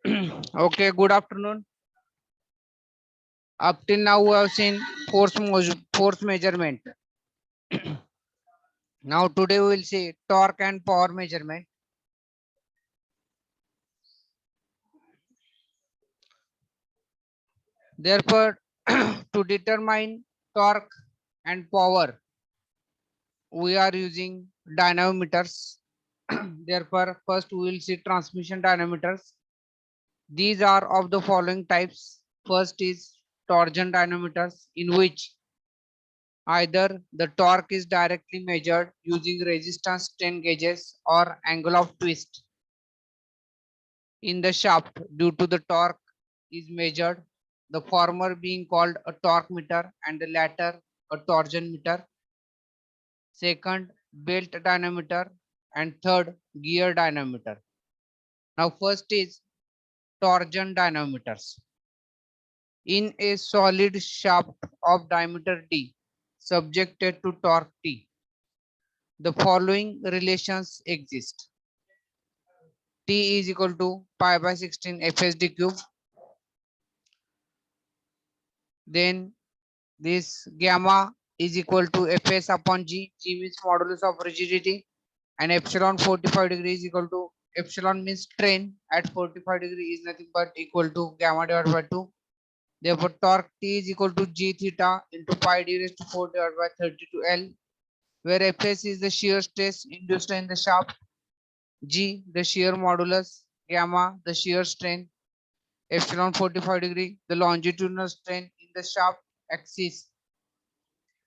Okay, good afternoon. Up till now, we have seen force measurement. Now, today we will see torque and power measurement. Therefore, to determine torque and power, we are using dynamometers. Therefore, first we will see transmission dynamometers. These are of the following types. First is torsion dynamometers, in which either the torque is directly measured using resistance strain gauges or angle of twist in the shaft due to the torque is measured, the former being called a torque meter and the latter a torsion meter. Second, belt dynamometer, and third, gear dynamometer. Now first is torsion dynamometers. In a solid shaft of diameter d subjected to torque T, the following relations exist. T is equal to pi by 16 FSD cube. Then this gamma is equal to Fs upon G. G means modulus of rigidity, and epsilon 45 degree is equal to epsilon means strain at 45 degree is nothing but equal to gamma divided by 2. Therefore, torque T is equal to G theta into pi d raised to 4 divided by 32 L, where Fs is the shear stress induced in the shaft, G the shear modulus, gamma the shear strain, epsilon 45 degree the longitudinal strain in the shaft axis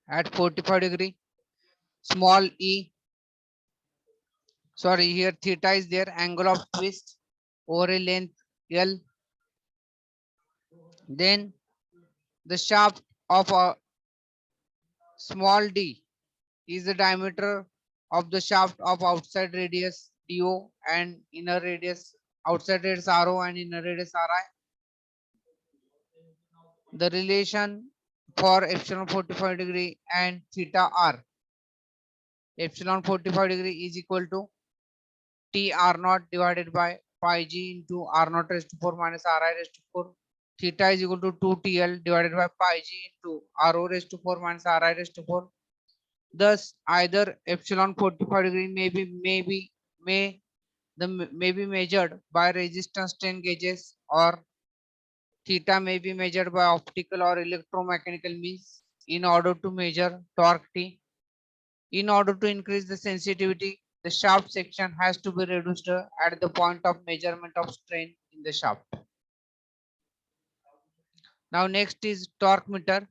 at 45 degree, small e, sorry, here theta is there, angle of twist over a length L. Then the shaft of a small d is the diameter of the shaft of outside radius DO and inner radius, outside radius RO and inner radius RI. The relation for epsilon 45 degree and theta R. Epsilon 45 degree is equal to T R naught divided by pi G into R naught raised to 4 minus Ri raised to 4. Theta is equal to 2 TL divided by pi G into Ro raised to 4 minus Ri raised to 4. Thus, either epsilon 45 degree may be measured by resistance strain gauges, or theta may be measured by optical or electromechanical means in order to measure torque T. In order to increase the sensitivity, the shaft section has to be reduced at the point of measurement of strain in the shaft. Now next is torque meter.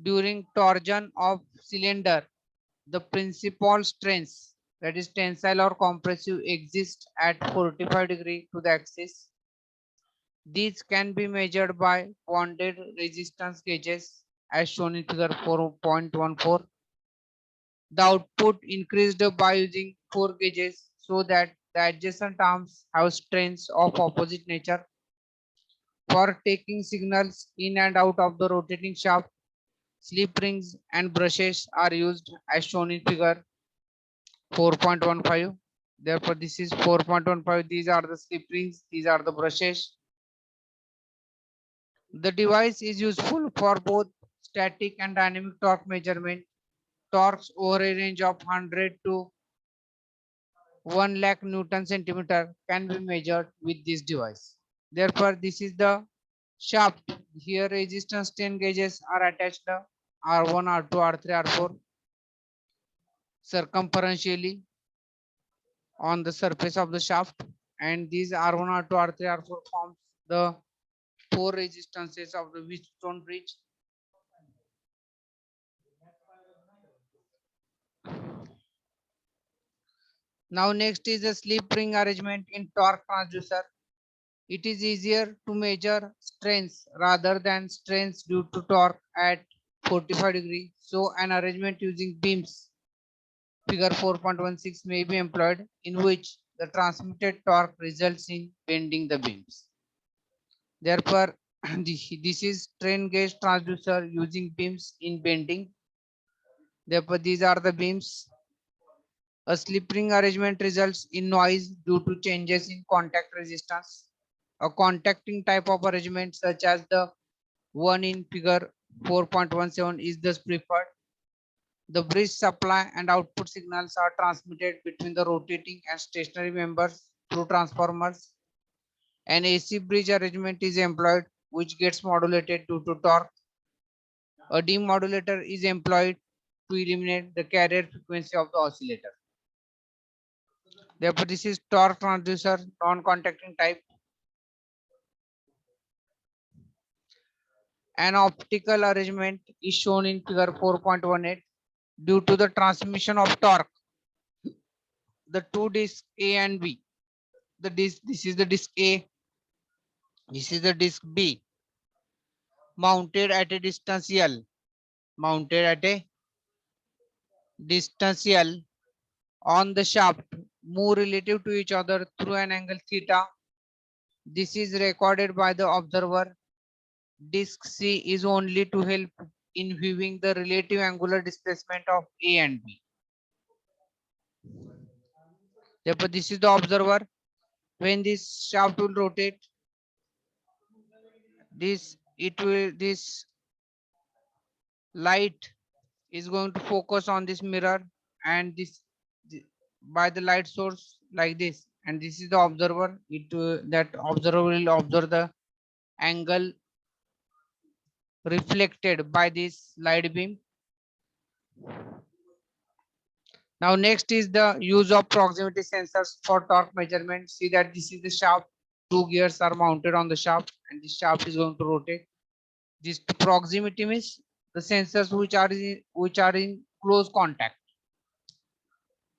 During torsion of cylinder, the principal strains, that is tensile or compressive, exist at 45 degree to the axis. These can be measured by bonded resistance gauges as shown in figure 4.14. The output increased by using 4 gauges so that the adjacent arms have strains of opposite nature. For taking signals in and out of the rotating shaft, slip rings and brushes are used as shown in figure 4.15. Therefore, this is 4.15. These are the slip rings, these are the brushes. The device is useful for both static and dynamic torque measurement. Torques over a range of 100 to 1 lakh Newton centimeter can be measured with this device. Therefore, this is the shaft. Here resistance strain gauges are attached R1, R2, R3, R4 circumferentially on the surface of the shaft, and these R1, R2, R3, R4 forms the 4 resistances of the Wheatstone bridge. Now next is the slip ring arrangement in torque transducer. It is easier to measure strains rather than strains due to torque at 45 degree. So an arrangement using beams, figure 4.16, may be employed, in which the transmitted torque results in bending the beams. Therefore, this is strain gauge transducer using beams in bending. Therefore, these are the beams. A slip ring arrangement results in noise due to changes in contact resistance. A contacting type of arrangement such as the one in figure 4.17 is thus preferred. The bridge supply and output signals are transmitted between the rotating and stationary members through transformers. An AC bridge arrangement is employed which gets modulated due to torque. A demodulator is employed to eliminate the carrier frequency of the oscillator. Therefore, this is torque transducer non-contacting type. An optical arrangement is shown in figure 4.18. Due to the transmission of torque, the two discs A and B, this is the disc A, this is the disc B, mounted at a distance L, mounted at a distance L on the shaft, move relative to each other through an angle theta. This is recorded by the observer. Disc C is only to help in viewing the relative angular displacement of A and B. Therefore, this is the observer. When this shaft will rotate, this light is going to focus on this mirror and by the light source like this, and this is the observer. That observer will observe the angle reflected by this light beam. Now next is the use of proximity sensors for torque measurement. See that this is the shaft. Two gears are mounted on the shaft and this shaft is going to rotate. This proximity means the sensors which are in close contact.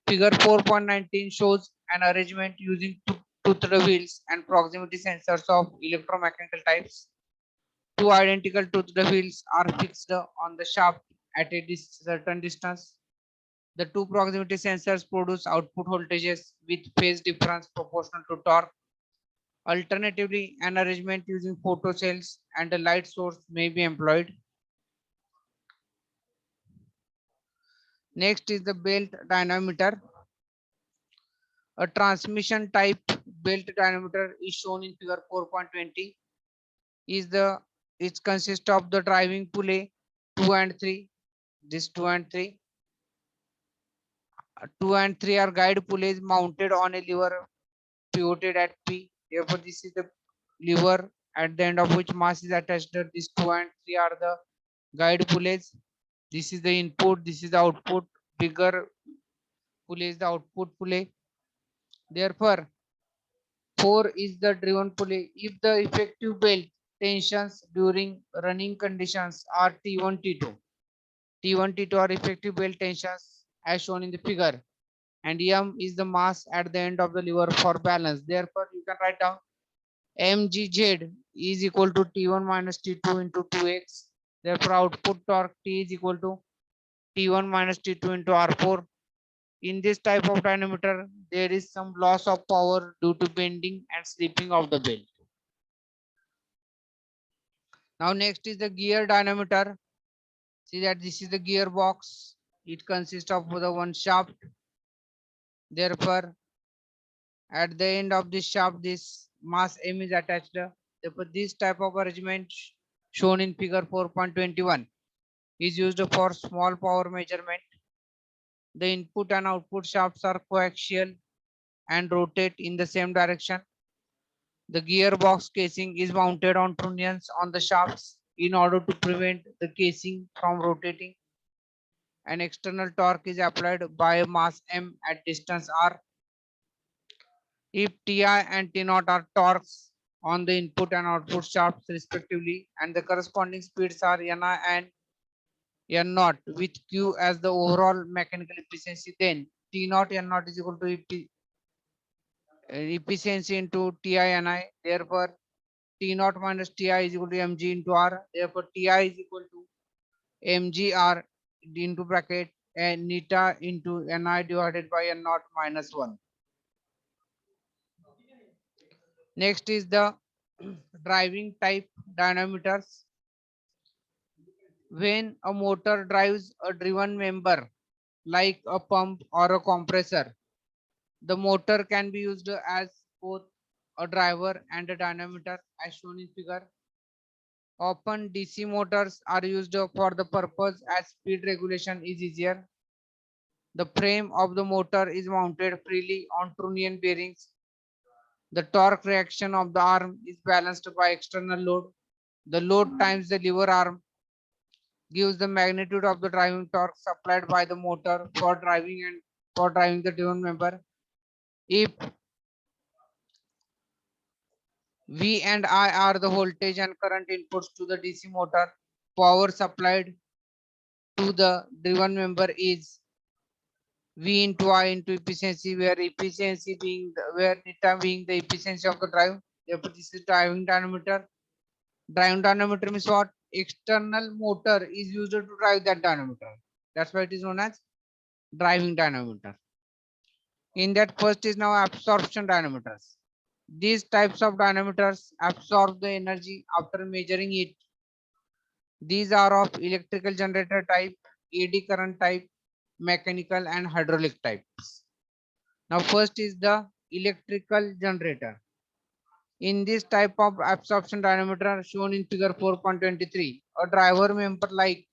Figure 4.19 shows an arrangement using toothed wheels and proximity sensors of electromechanical types. Two identical toothed wheels are fixed on the shaft at a certain distance. The two proximity sensors produce output voltages with phase difference proportional to torque. Alternatively, an arrangement using photocells and a light source may be employed. Next is the belt dynamometer. A transmission type belt dynamometer is shown in figure 4.20. It consists of the driving pulley 2 and 3. This 2 and 3. 2 and 3 are guide pulleys mounted on a lever pivoted at P. Therefore, this is the lever at the end of which mass is attached. These 2 and 3 are the guide pulleys. This is the input, this is the output. Bigger pulley is the output pulley. Therefore, 4 is the driven pulley. If the effective belt tensions during running conditions are T1, T2. T1, T2 are effective belt tensions as shown in the figure. And M is the mass at the end of the lever for balance. Therefore, you can write down mgz is equal to T1 minus T2 into 2x. Therefore, output torque T is equal to T1 minus T2 into R4. In this type of dynamometer, there is some loss of power due to bending and slipping of the belt. Now next is the gear dynamometer. See that this is the gearbox. It consists of the one shaft. Therefore, at the end of this shaft, this mass M is attached. Therefore, this type of arrangement shown in figure 4.21 is used for small power measurement. The input and output shafts are coaxial and rotate in the same direction. The gearbox casing is mounted on trunnions on the shafts in order to prevent the casing from rotating. An external torque is applied by mass M at distance R. If Ti and T0 are torques on the input and output shafts respectively, and the corresponding speeds are Ni and N0 with Q as the overall mechanical efficiency, then T0 N0 is equal to efficiency into Ti Ni. Therefore, T0 minus Ti is equal to mg into R. Therefore, Ti is equal to mgr into bracket and neta into Ni divided by N0 minus 1. Next is the driving type dynamometers. When a motor drives a driven member like a pump or a compressor, the motor can be used as both a driver and a dynamometer as shown in figure. Often DC motors are used for the purpose as speed regulation is easier. The frame of the motor is mounted freely on trunnion bearings. The torque reaction of the arm is balanced by external load. The load times the lever arm gives the magnitude of the driving torque supplied by the motor for driving the driven member. If V and I are the voltage and current inputs to the DC motor, power supplied to the driven member is V into I into efficiency, where efficiency being where theta being the efficiency of the drive. Therefore, this is driving dynamometer. Driving dynamometer means what? External motor is used to drive that dynamometer. That's why it is known as driving dynamometer. In that, first is now absorption dynamometers. These types of dynamometers absorb the energy after measuring it. These are of electrical generator type, AD current type, mechanical and hydraulic types. Now first is the electrical generator. In this type of absorption dynamometer shown in figure 4.23, a driver member like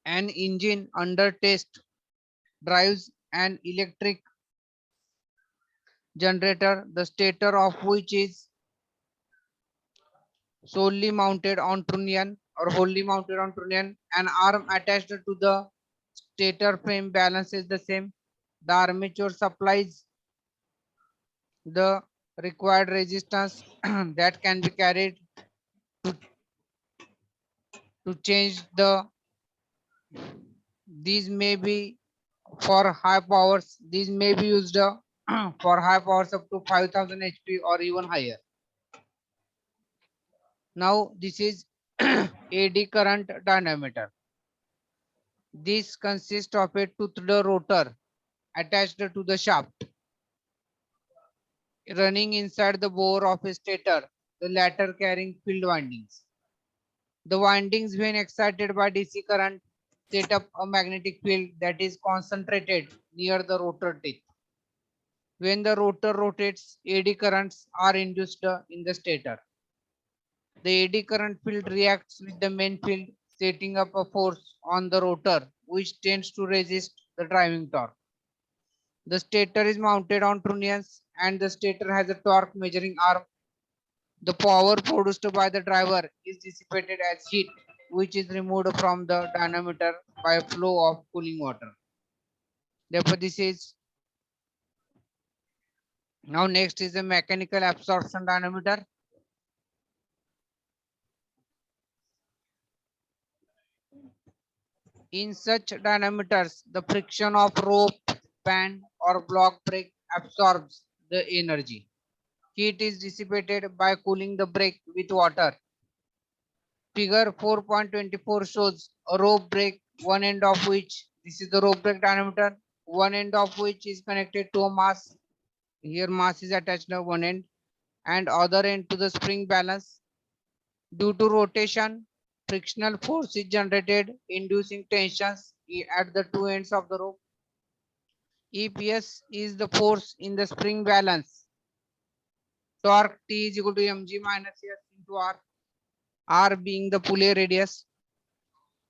an engine under test drives an electric generator, the stator of which is solely mounted on trunnion or wholly mounted on trunnion. An arm attached to the stator frame balances the same. The armature supplies the required resistance that can be carried to, to change the. These may be for high powers. These may be used for high powers up to 5000 HP or even higher. Now this is AD current dynamometer. This consists of a toothed rotor attached to the shaft running inside the bore of a stator, the latter carrying field windings. The windings, when excited by DC current, set up a magnetic field that is concentrated near the rotor teeth. When the rotor rotates, AD currents are induced in the stator. The AD current field reacts with the main field, setting up a force on the rotor which tends to resist the driving torque. The stator is mounted on trunnions and the stator has a torque measuring arm. The power produced by the driver is dissipated as heat, which is removed from the dynamometer by a flow of cooling water. Therefore, this is now next is the mechanical absorption dynamometer. In such dynamometers, the friction of rope, band, or block brake absorbs the energy. Heat is dissipated by cooling the brake with water. Figure 4.24 shows a rope brake, one end of which, this is the rope brake dynamometer, one end of which is connected to a mass. Here mass is attached to one end and other end to the spring balance. Due to rotation, frictional force is generated, inducing tensions at the two ends of the rope. EPS is the force in the spring balance. Torque T is equal to mg minus s into r being the pulley radius.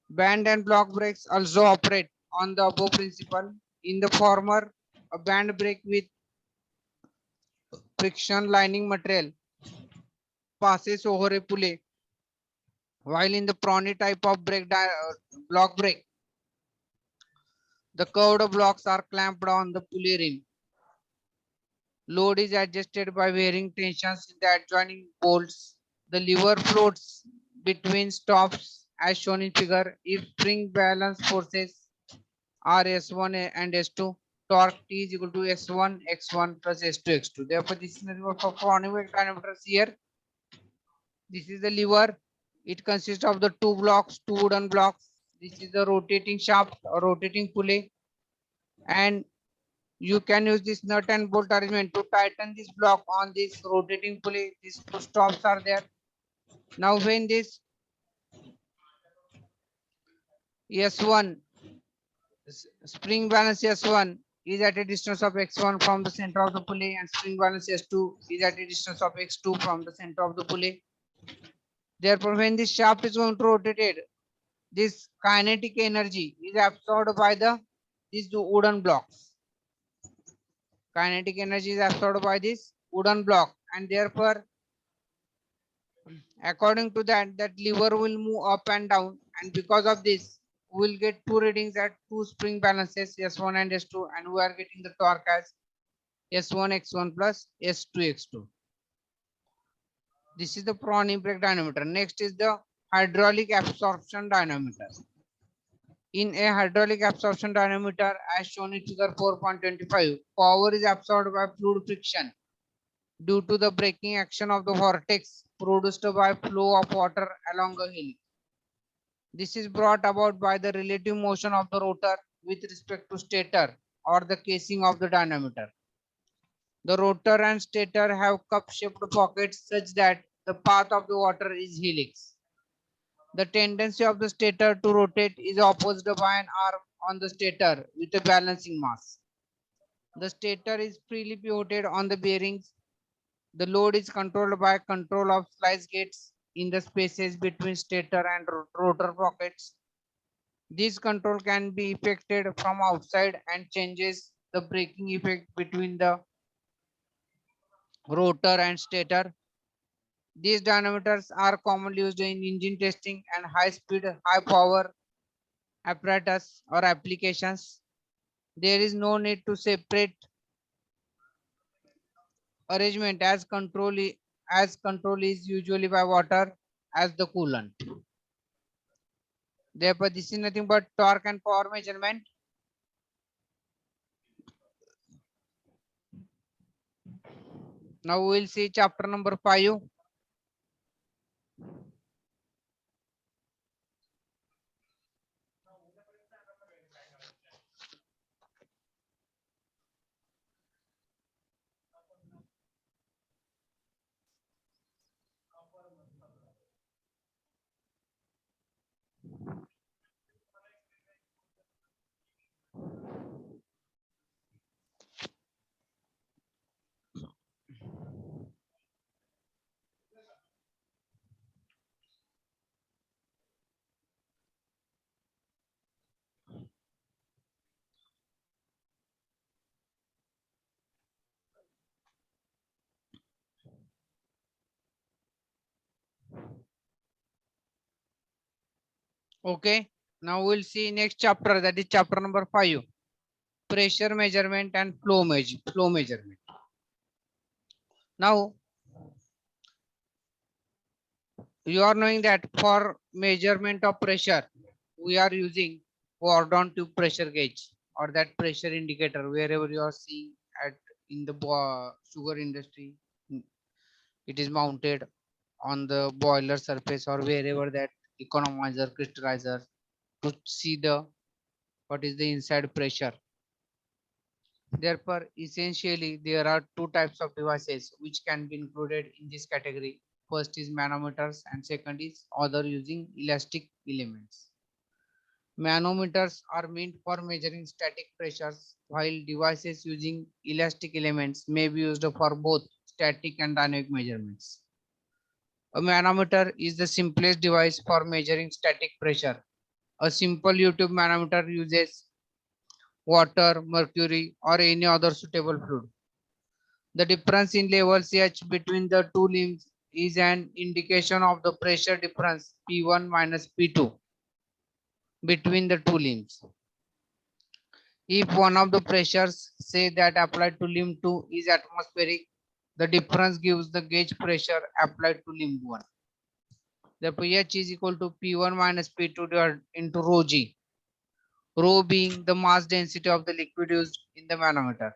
Band and block brakes also operate on the above principle. In the former, a band brake with friction lining material passes over a pulley, while in the Prony type of block brake, the curved blocks are clamped on the pulley ring. Load is adjusted by varying tensions in the adjoining bolts. The lever floats between stops as shown in figure. If spring balance forces are S1 and S2, torque T is equal to S1 X1 plus S2 X2. Therefore, this is the for Prony dynamometers here. This is the lever. It consists of the two blocks, two wooden blocks. This is the rotating shaft or rotating pulley. And you can use this nut and bolt arrangement to tighten this block on this rotating pulley. These two stops are there. Now when this S1 spring balance S1 is at a distance of x1 from the center of the pulley, and spring balance S2 is at a distance of x2 from the center of the pulley. Therefore, when this shaft is going to rotate, this kinetic energy is absorbed by these two wooden blocks. Kinetic energy is absorbed by this wooden block, and therefore, according to that lever will move up and down, and because of this, we will get two readings at two spring balances S1 and S2, and we are getting the torque as S1 x1 plus S2 x2. This is the Prony brake dynamometer. Next is the hydraulic absorption dynamometer. In a hydraulic absorption dynamometer, as shown in figure 4.25, power is absorbed by fluid friction due to the braking action of the vortex produced by flow of water along a hill. This is brought about by the relative motion of the rotor with respect to stator or the casing of the dynamometer. The rotor and stator have cup-shaped pockets such that the path of the water is helix. The tendency of the stator to rotate is opposed by an arm on the stator with a balancing mass. The stator is freely pivoted on the bearings. The load is controlled by control of slice gates in the spaces between stator and rotor pockets. This control can be effected from outside and changes the braking effect between the rotor and stator. These dynamometers are commonly used in engine testing and high-speed, high-power apparatus or applications. There is no need to separate arrangement as control is usually by water as the coolant. Therefore, this is nothing but torque and power measurement. Now we will see chapter number 5. Okay. Now we'll see next chapter, that is chapter number 5. Pressure measurement and flow measurement. Now you are knowing that for measurement of pressure, we are using Gordon tube pressure gauge or that pressure indicator wherever you are seeing at in the sugar industry. It is mounted on the boiler surface or wherever that economizer, crystallizer to see the what is the inside pressure. Therefore, essentially, there are two types of devices which can be included in this category. First is manometers and second is other using elastic elements. Manometers are meant for measuring static pressures, while devices using elastic elements may be used for both static and dynamic measurements. A manometer is the simplest device for measuring static pressure. A simple U-tube manometer uses water, mercury, or any other suitable fluid. The difference in level CH between the two limbs is an indication of the pressure difference P1 minus P2 between the two limbs. If one of the pressures, say that applied to limb 2 is atmospheric, the difference gives the gauge pressure applied to limb 1. Therefore, H is equal to P1 minus P2 divided into rho G. Rho being the mass density of the liquid used in the manometer.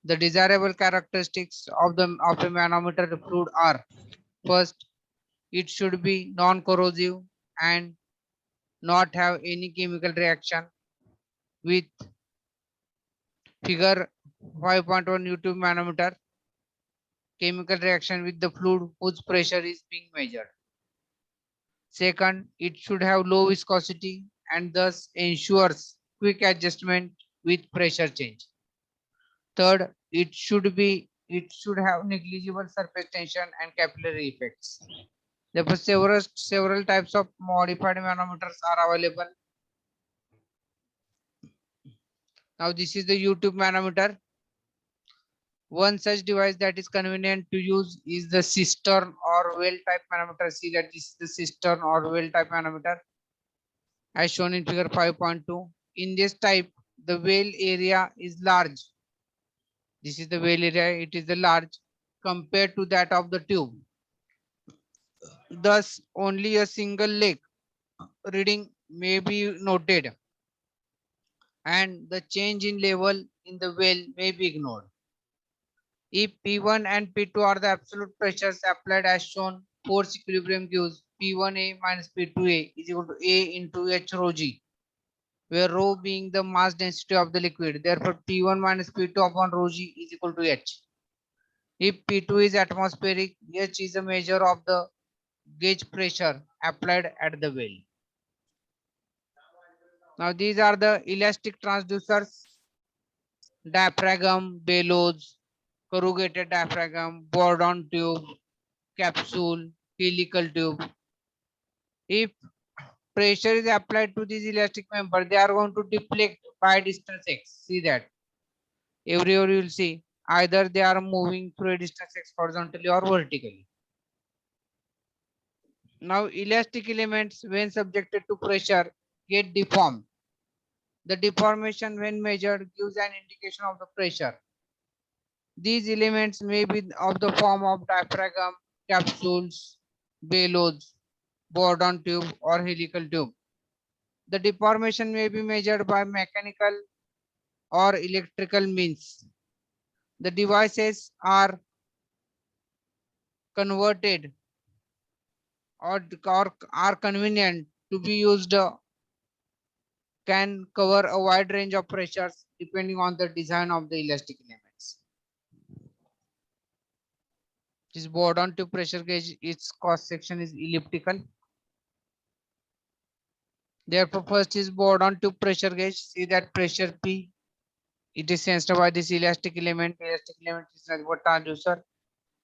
The desirable characteristics of a manometer fluid are: first, it should be non-corrosive and not have any chemical reaction with figure 5.1 U-tube manometer, chemical reaction with the fluid whose pressure is being measured. Second, it should have low viscosity and thus ensures quick adjustment with pressure change. Third, it should have negligible surface tension and capillary effects. Therefore, several types of modified manometers are available. Now, this is the U-tube manometer. One such device that is convenient to use is the cistern or well type manometer. See that this is the cistern or well type manometer as shown in figure 5.2. In this type, the well area is large. This is the well area, it is the large compared to that of the tube. Thus, only a single leg reading may be noted and the change in level in the well may be ignored. If P1 and P2 are the absolute pressures applied as shown, force equilibrium gives P1A minus P2A is equal to A into H rho G, where rho being the mass density of the liquid. Therefore, P1 minus P2 upon rho G is equal to H. If P2 is atmospheric, H is a measure of the gauge pressure applied at the well. Now, these are the elastic transducers: diaphragm, bellows, corrugated diaphragm, bourdon tube, capsule, helical tube. If pressure is applied to this elastic member, they are going to deflect by distance x. See that. Everywhere you will see either they are moving through a distance x horizontally or vertically. Now, elastic elements, when subjected to pressure, get deformed. The deformation, when measured, gives an indication of the pressure. These elements may be of the form of diaphragm, capsules, bellows, bourdon tube, or helical tube. The deformation may be measured by mechanical or electrical means. The devices are converted or are convenient to be used, can cover a wide range of pressures depending on the design of the elastic elements. This bourdon tube pressure gauge, its cross section is elliptical. Therefore, first is bourdon tube pressure gauge. See that pressure P, it is sensed by this elastic element. Elastic element is like what transducer.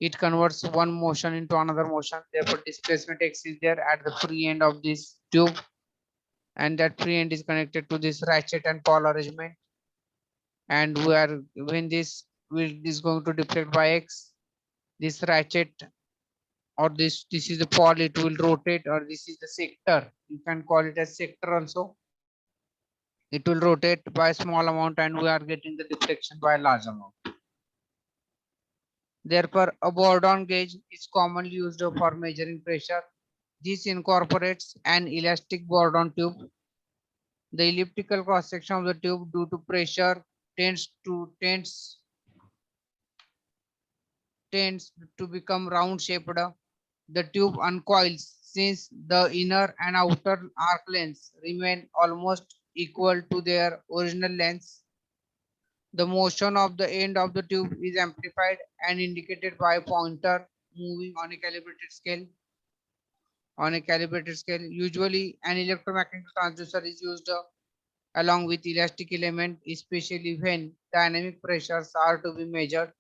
It converts one motion into another motion. Therefore, displacement X is there at the free end of this tube, and that free end is connected to this ratchet and pawl arrangement. And when this is going to deflect by X, this ratchet or this is the pawl, it will rotate, or this is the sector. You can call it as sector also. It will rotate by a small amount, and we are getting the deflection by a large amount. Therefore, a bourdon gauge is commonly used for measuring pressure. This incorporates an elastic bourdon tube. The elliptical cross section of the tube due to pressure tends to become round shaped. The tube uncoils since the inner and outer arc lengths remain almost equal to their original lengths. The motion of the end of the tube is amplified and indicated by a pointer moving on a calibrated scale. Usually an electromechanical transducer is used along with elastic element, especially when dynamic pressures are to be measured.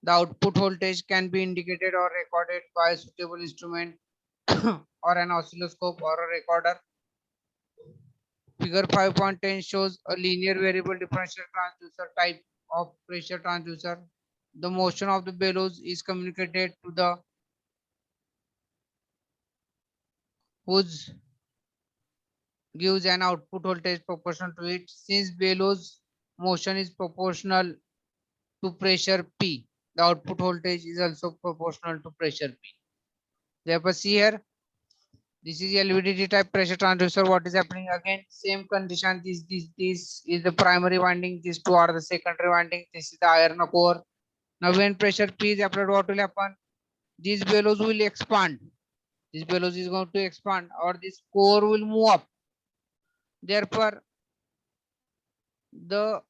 The output voltage can be indicated or recorded by a suitable instrument or an oscilloscope or a recorder. Figure 5.10 shows a linear variable differential transducer type of pressure transducer. The motion of the bellows is communicated to the whose gives an output voltage proportional to it. Since bellows motion is proportional to pressure P, the output voltage is also proportional to pressure P. Therefore, see here, this is LVDT type pressure transducer. What is happening again? Same condition. This is the primary winding. These two are the secondary winding. This is the iron core. Now, when pressure P is applied, what will happen? These bellows will expand. This bellows is going to expand, or this core will move up. Therefore, the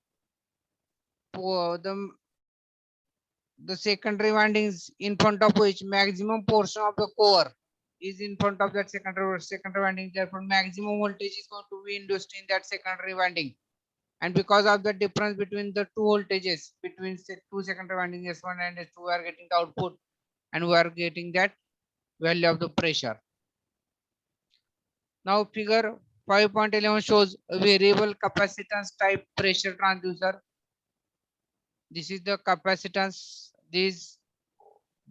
secondary windings in front of which maximum portion of the core is in front of that secondary winding. Therefore, maximum voltage is going to be induced in that secondary winding, And because of the difference between the two voltages between two secondary winding S1 and S2, we are getting the output and we are getting that value of the pressure. Now figure 5.11 shows a variable capacitance type pressure transducer. This is the capacitance. This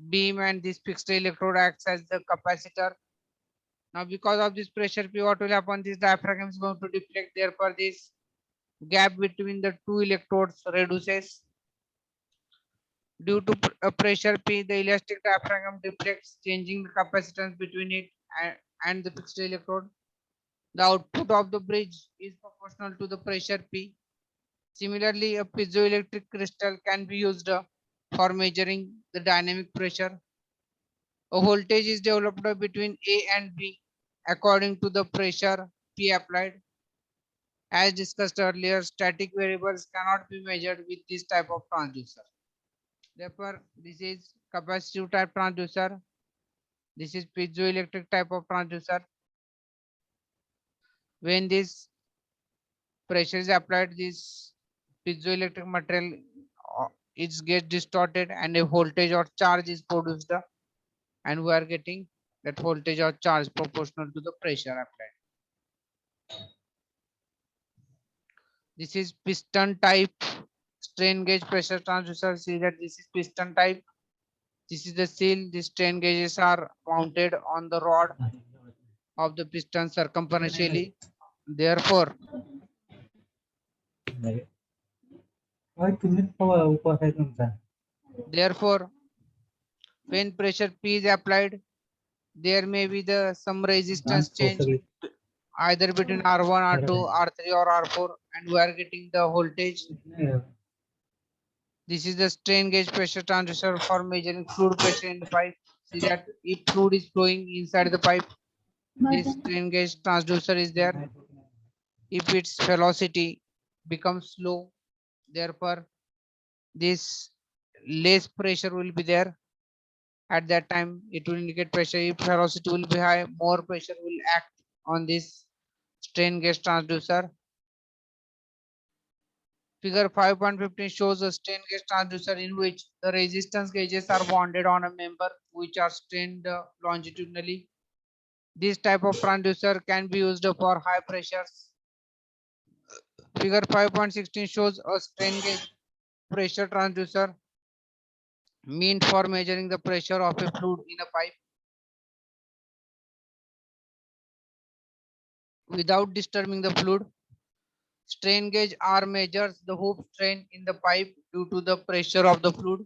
beam and this fixed electrode acts as the capacitor. Now because of this pressure P, what will happen? This diaphragm is going to deflect. Therefore, this gap between the two electrodes reduces. Due to pressure P, the elastic diaphragm deflects, changing the capacitance between it and the fixed electrode. The output of the bridge is proportional to the pressure P. Similarly, a piezoelectric crystal can be used for measuring the dynamic pressure. A voltage is developed between A and B according to the pressure P applied. As discussed earlier, static variables cannot be measured with this type of transducer. Therefore, this is capacitive type transducer. This is piezoelectric type of transducer. When this pressure is applied, this piezoelectric material it gets distorted and a voltage or charge is produced, and we are getting that voltage or charge proportional to the pressure applied. This is piston type strain gauge pressure transducer. See that this is piston type. This is the seal. The strain gauges are mounted on the rod of the piston circumferentially. Therefore, when pressure P is applied, there may be some resistance change either between R1, R2, R3 or R4, and we are getting the voltage. This is the strain gauge pressure transducer for measuring fluid pressure in the pipe. See that if fluid is flowing inside the pipe, this strain gauge transducer is there. If its velocity becomes slow, therefore this less pressure will be there. At that time, it will indicate pressure. If velocity will be high, more pressure will act on this strain gauge transducer. Figure 5.15 shows a strain gauge transducer in which the resistance gauges are bonded on a member which are strained longitudinally. This type of transducer can be used for high pressures. Figure 5.16 shows a strain gauge pressure transducer meant for measuring the pressure of a fluid in a pipe without disturbing the fluid. Strain gauge R measures the hoop strain in the pipe due to the pressure of the fluid.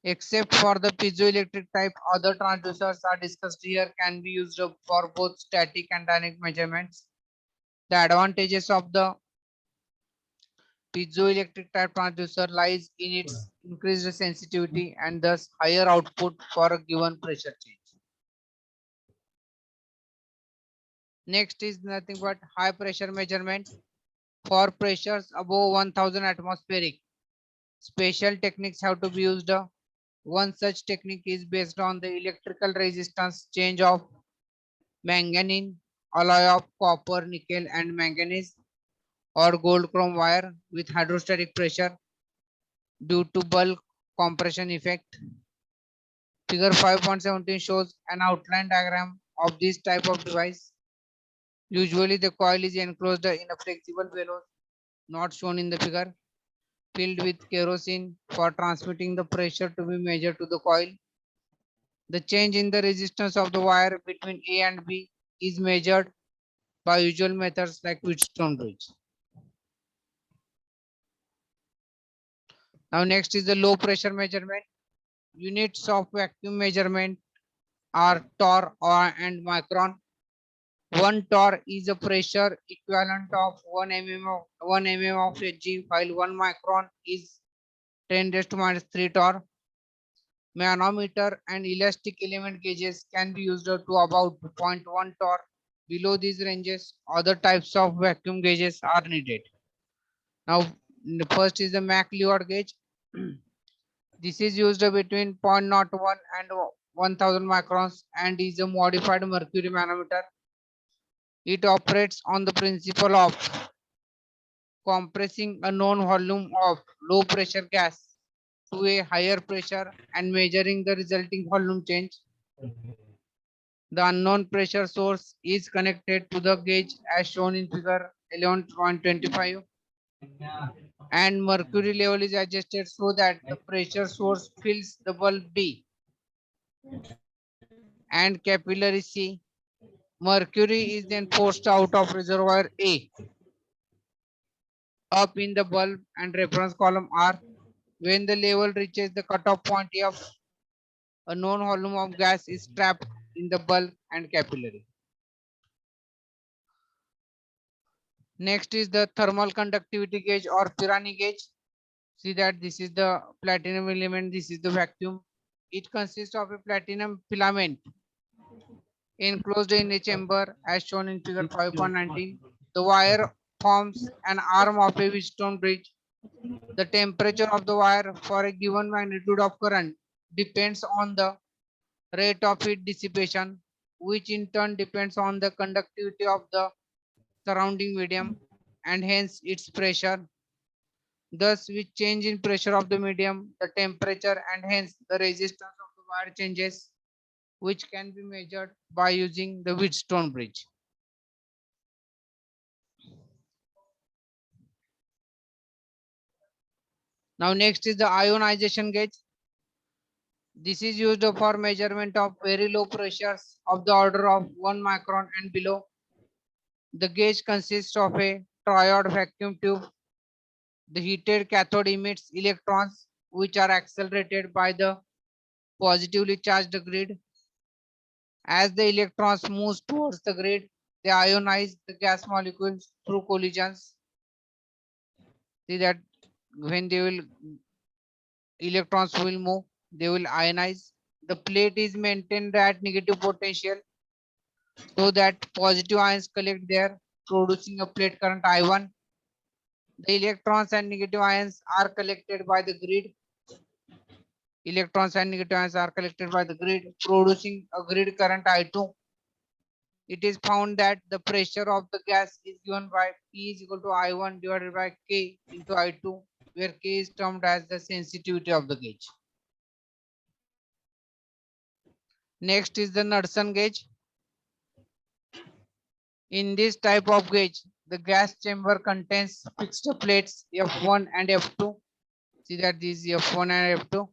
Except for the piezoelectric type, other transducers are discussed here can be used for both static and dynamic measurements. The advantages of the piezoelectric type transducer lies in its increased sensitivity and thus higher output for a given pressure change. Next is nothing but high pressure measurement for pressures above 1000 atmospheric. Special techniques have to be used. One such technique is based on the electrical resistance change of manganese, alloy of copper, nickel, and manganese, or gold chrome wire with hydrostatic pressure due to bulk compression effect. Figure 5.17 shows an outline diagram of this type of device. Usually the coil is enclosed in a flexible bellows, not shown in the figure, filled with kerosene for transmitting the pressure to be measured to the coil. The change in the resistance of the wire between A and B is measured by usual methods like Wheatstone bridge. Now next is the low pressure measurement. Units of vacuum measurement are torr and micron. 1 torr is a pressure equivalent of 1 mm of Hg, while 1 micron is 10 raised to minus 3 torr. Manometer and elastic element gauges can be used to about 0.1 torr. Below these ranges, other types of vacuum gauges are needed. Now, the first is the Mac-Liot gauge. This is used between 0.01 and 1000 microns and is a modified mercury manometer. It operates on the principle of compressing a known volume of low pressure gas to a higher pressure and measuring the resulting volume change. The unknown pressure source is connected to the gauge as shown in figure 11.25, and mercury level is adjusted so that the pressure source fills the bulb B and capillary C. Mercury is then forced out of reservoir A up in the bulb and reference column R. When the level reaches the cutoff point F, a known volume of gas is trapped in the bulb and capillary. Next is the thermal conductivity gauge or Pirani gauge. See that this is the platinum element, this is the vacuum. It consists of a platinum filament enclosed in a chamber as shown in figure 5.19. The wire forms an arm of a Wheatstone bridge. The temperature of the wire for a given magnitude of current depends on the rate of heat dissipation, which in turn depends on the conductivity of the surrounding medium and hence its pressure. Thus, with change in pressure of the medium, the temperature and hence the resistance of the wire changes, which can be measured by using the Wheatstone bridge. Now next is the ionization gauge. This is used for measurement of very low pressures of the order of 1 micron and below. The gauge consists of a triode vacuum tube. The heated cathode emits electrons which are accelerated by the positively charged grid. As the electrons move towards the grid, they ionize the gas molecules through collisions. See that when they will electrons will move, they will ionize. The plate is maintained at negative potential so that positive ions collect there, producing a plate current I1. The electrons and negative ions are collected by the grid. Electrons and negative ions are collected by the grid, producing a grid current I2. It is found that the pressure of the gas is given by P is equal to I1 divided by K into I2, where K is termed as the sensitivity of the gauge. Next is the Knudsen gauge. In this type of gauge, the gas chamber contains fixed plates F1 and F2. See that these F1 and F2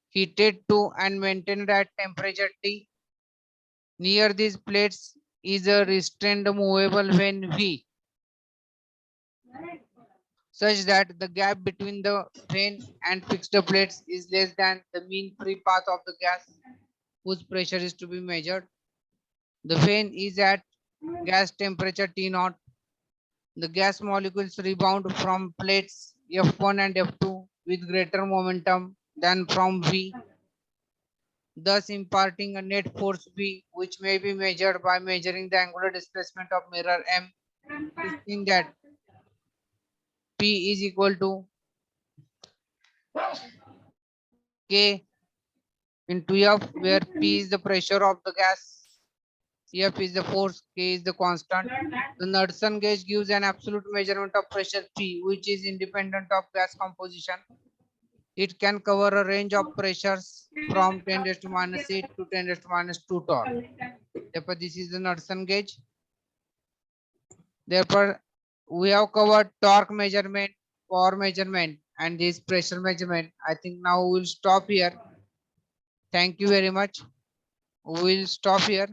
heated to and maintained at temperature T. Near these plates is a restrained movable vane V, such that the gap between the vane and fixed plates is less than the mean free path of the gas, whose pressure is to be measured. The vane is at gas temperature T0. The gas molecules rebound from plates F1 and F2 with greater momentum than from V, thus imparting a net force V, which may be measured by measuring the angular displacement of mirror M. Is seen that P is equal to K into F, where P is the pressure of the gas, F is the force, K is the constant. The Knudsen gauge gives an absolute measurement of pressure P, which is independent of gas composition. It can cover a range of pressures from 10 raised to minus 8 to 10 raised to minus 2 torr. Therefore, this is the Knudsen gauge. Therefore, we have covered torque measurement, power measurement, and this pressure measurement. I think now we will stop here. Thank you very much. We will stop here.